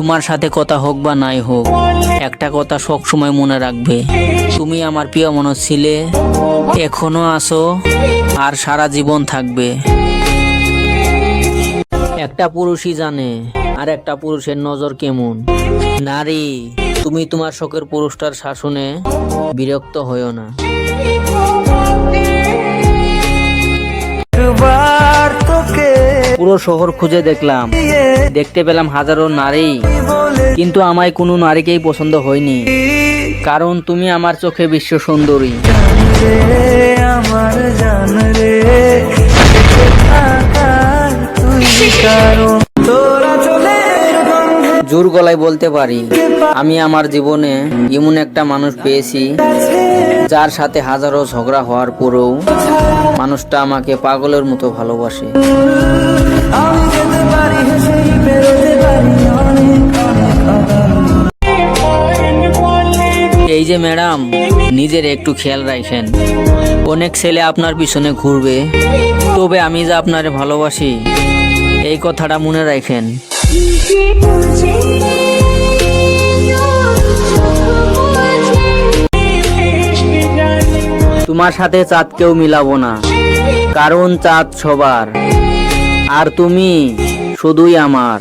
তোমার সাথে কথা হোক বা নাই হোক, একটা কথা সব সময় মনে রাখবে, তুমি আমার প্রিয় মানুষ ছিলে, এখনো আছো, আর সারা জীবন থাকবে। একটা পুরুষই জানে আর একটা পুরুষের নজর কেমন। নারী, তুমি তোমার শখের পুরুষটার শাসনে বিরক্ত হইও না। পুরো শহর খুঁজে দেখলাম, দেখতে পেলাম হাজারো নারী, কিন্তু আমায় কোনো নারীকেই পছন্দ হয়নি, কারণ তুমি আমার চোখে বিশ্ব সুন্দরী। জোর গলায় বলতে পারি, আমি আমার জীবনে এমন একটা মানুষ পেয়েছি যার সাথে হাজারো ঝগড়া হওয়ার পরেও মানুষটা আমাকে পাগলের মতো ভালোবাসে। এই যে ম্যাডাম, নিজের একটু খেয়াল রাখেন, অনেক ছেলে আপনার পিছনে ঘুরবে, তবে আমি যে আপনারে ভালোবাসি এই কথাটা মনে রাখেন। তোমার সাথে চাঁদকেও মিলাবো না, কারণ চাঁদ সবার, আর তুমি শুধুই আমার।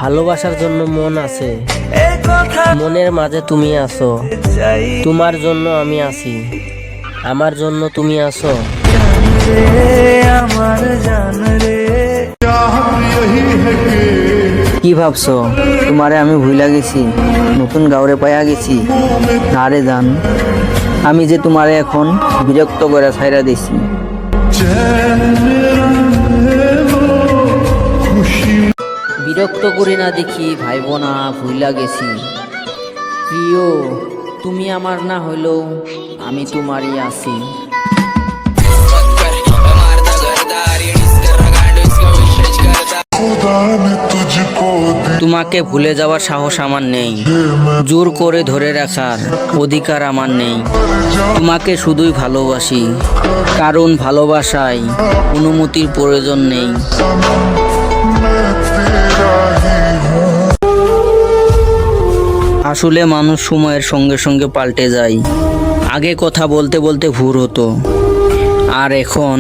ভালোবাসার জন্য মন আছে, মনের মাঝে তুমি আছো, তোমার জন্য আমি আছি, আমার জন্য তুমি আছো। কি ভাবছো তোমারে আমি ভুইলা গেছি, নতুন গাউরে পাইয়া গেছি? না রে জান, আমি যে তোমারে এখন বিরক্ত করে ছাইরা দিছি। বিরক্ত করি না দেখি ভাইব না, ভুইলা গেছি। প্রিয়, তুমি আমার না হইলেও আমি তোমারই আছি। তোমাকে ভুলে যাওয়ার সাহস আমার নেই, জোর করে ধরে রাখার অধিকার আমার নেই। তোমাকে শুধুই ভালোবাসি, কারণ ভালোবাসায় অনুমতির প্রয়োজন নেই। আসলে মানুষ সময়ের সঙ্গে সঙ্গে পাল্টে যায়। আগে কথা বলতে বলতে ভোর হতো, আর এখন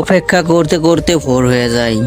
অপেক্ষা করতে করতে ভোর হয়ে যায়।